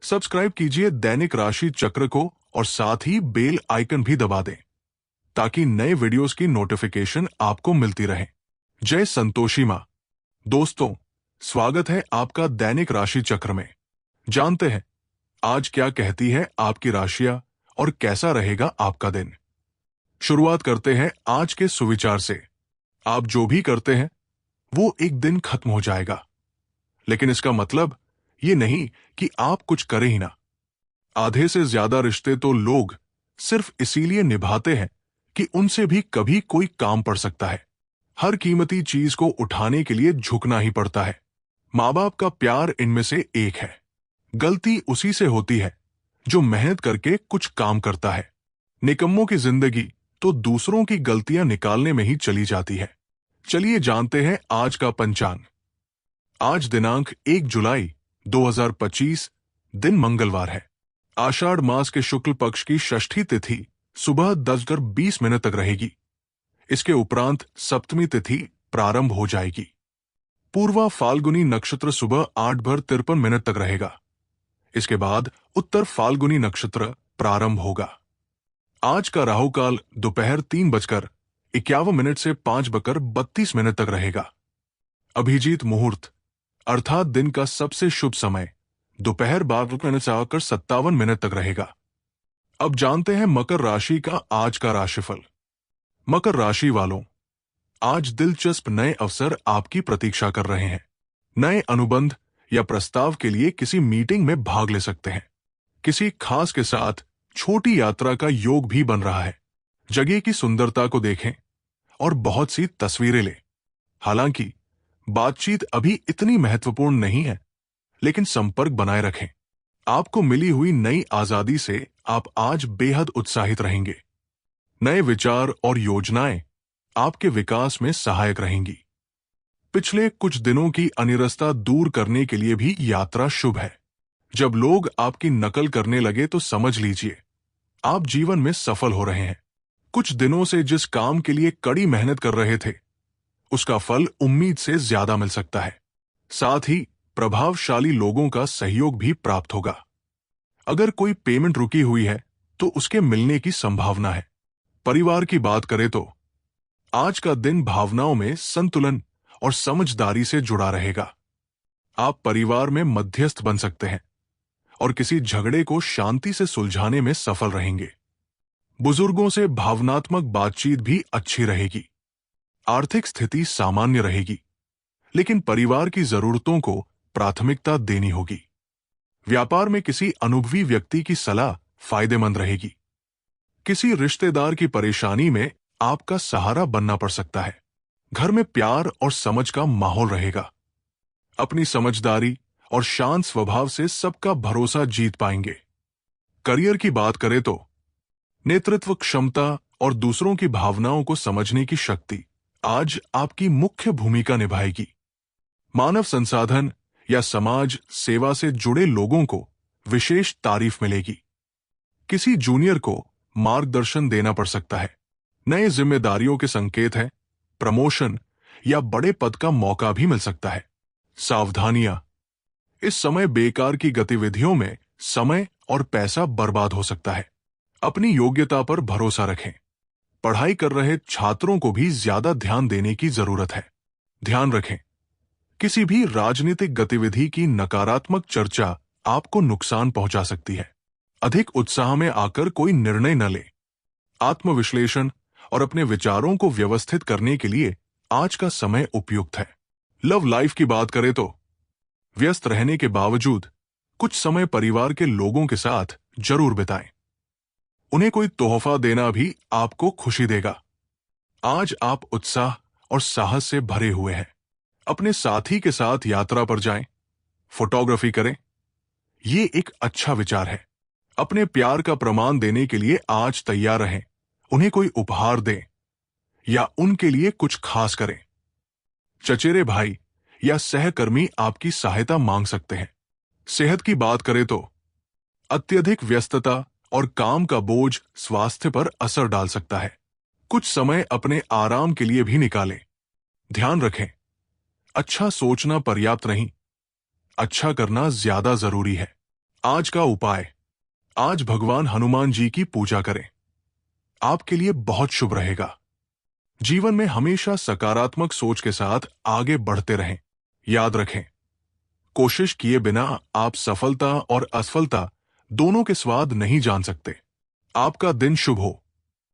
Subscribe कीजिए दैनिक राशि चक्र को और साथ ही बेल आइकन भी दबा दें ताकि नए वीडियोस की नोटिफिकेशन आपको मिलती रहे। जय संतोषी मां। दोस्तों, स्वागत है आपका दैनिक राशि चक्र में। जानते हैं आज क्या कहती है आपकी राशियां और कैसा रहेगा आपका दिन। शुरुआत करते हैं आज के सुविचार से। आप जो भी करते हैं वो एक दिन खत्म हो जाएगा, लेकिन इसका मतलब ये नहीं कि आप कुछ करें ही ना। आधे से ज्यादा रिश्ते तो लोग सिर्फ इसीलिए निभाते हैं कि उनसे भी कभी कोई काम पड़ सकता है। हर कीमती चीज को उठाने के लिए झुकना ही पड़ता है। माँ बाप का प्यार इनमें से एक है। गलती उसी से होती है जो मेहनत करके कुछ काम करता है। निकम्मों की जिंदगी तो दूसरों की गलतियां निकालने में ही चली जाती है। चलिए जानते हैं आज का पंचांग। आज दिनांक 1 जुलाई 2025, दिन मंगलवार है। आषाढ़ मास के शुक्ल पक्ष की षष्ठी तिथि सुबह 10:20 तक रहेगी। इसके उपरांत सप्तमी तिथि प्रारंभ हो जाएगी। पूर्वा फाल्गुनी नक्षत्र सुबह 8:53 तक रहेगा। इसके बाद उत्तर फाल्गुनी नक्षत्र प्रारंभ होगा। आज का राहुकाल दोपहर 3:51 से 5:32 तक रहेगा। अभिजीत मुहूर्त अर्थात दिन का सबसे शुभ समय दोपहर 12:57 तक रहेगा। अब जानते हैं मकर राशि का आज का राशिफल। मकर राशि वालों, आज दिलचस्प नए अवसर आपकी प्रतीक्षा कर रहे हैं। नए अनुबंध या प्रस्ताव के लिए किसी मीटिंग में भाग ले सकते हैं। किसी खास के साथ छोटी यात्रा का योग भी बन रहा है। जगह की सुंदरता को देखें और बहुत सी तस्वीरें लें। हालांकि बातचीत अभी इतनी महत्वपूर्ण नहीं है, लेकिन संपर्क बनाए रखें। आपको मिली हुई नई आजादी से आप आज बेहद उत्साहित रहेंगे। नए विचार और योजनाएं आपके विकास में सहायक रहेंगी। पिछले कुछ दिनों की अनिरसता दूर करने के लिए भी यात्रा शुभ है। जब लोग आपकी नकल करने लगे तो समझ लीजिए आप जीवन में सफल हो रहे हैं। कुछ दिनों से जिस काम के लिए कड़ी मेहनत कर रहे थे उसका फल उम्मीद से ज्यादा मिल सकता है। साथ ही प्रभावशाली लोगों का सहयोग भी प्राप्त होगा। अगर कोई पेमेंट रुकी हुई है तो उसके मिलने की संभावना है। परिवार की बात करें तो आज का दिन भावनाओं में संतुलन और समझदारी से जुड़ा रहेगा। आप परिवार में मध्यस्थ बन सकते हैं और किसी झगड़े को शांति से सुलझाने में सफल रहेंगे। बुजुर्गों से भावनात्मक बातचीत भी अच्छी रहेगी। आर्थिक स्थिति सामान्य रहेगी, लेकिन परिवार की जरूरतों को प्राथमिकता देनी होगी। व्यापार में किसी अनुभवी व्यक्ति की सलाह फायदेमंद रहेगी। किसी रिश्तेदार की परेशानी में आपका सहारा बनना पड़ सकता है। घर में प्यार और समझ का माहौल रहेगा। अपनी समझदारी और शांत स्वभाव से सबका भरोसा जीत पाएंगे। करियर की बात करें तो नेतृत्व क्षमता और दूसरों की भावनाओं को समझने की शक्ति आज आपकी मुख्य भूमिका निभाएगी। मानव संसाधन या समाज सेवा से जुड़े लोगों को विशेष तारीफ मिलेगी। किसी जूनियर को मार्गदर्शन देना पड़ सकता है। नए जिम्मेदारियों के संकेत हैं। प्रमोशन या बड़े पद का मौका भी मिल सकता है। सावधानियां, इस समय बेकार की गतिविधियों में समय और पैसा बर्बाद हो सकता है। अपनी योग्यता पर भरोसा रखें। पढ़ाई कर रहे छात्रों को भी ज्यादा ध्यान देने की जरूरत है। ध्यान रखें, किसी भी राजनीतिक गतिविधि की नकारात्मक चर्चा आपको नुकसान पहुंचा सकती है। अधिक उत्साह में आकर कोई निर्णय न लें। आत्मविश्लेषण और अपने विचारों को व्यवस्थित करने के लिए आज का समय उपयुक्त है। लव लाइफ की बात करें तो व्यस्त रहने के बावजूद कुछ समय परिवार के लोगों के साथ जरूर बिताएं। उन्हें कोई तोहफा देना भी आपको खुशी देगा। आज आप उत्साह और साहस से भरे हुए हैं। अपने साथी के साथ यात्रा पर जाएं, फोटोग्राफी करें। ये एक अच्छा विचार है। अपने प्यार का प्रमाण देने के लिए आज तैयार रहें। उन्हें कोई उपहार दें या उनके लिए कुछ खास करें। चचेरे भाई या सहकर्मी आपकी सहायता मांग सकते हैं। सेहत की बात करें तो अत्यधिक व्यस्तता और काम का बोझ स्वास्थ्य पर असर डाल सकता है। कुछ समय अपने आराम के लिए भी निकालें। ध्यान रखें, अच्छा सोचना पर्याप्त नहीं, अच्छा करना ज्यादा जरूरी है। आज का उपाय, आज भगवान हनुमान जी की पूजा करें। आपके लिए बहुत शुभ रहेगा। जीवन में हमेशा सकारात्मक सोच के साथ आगे बढ़ते रहें। याद रखें, कोशिश किए बिना आप सफलता और असफलता दोनों के स्वाद नहीं जान सकते। आपका दिन शुभ हो।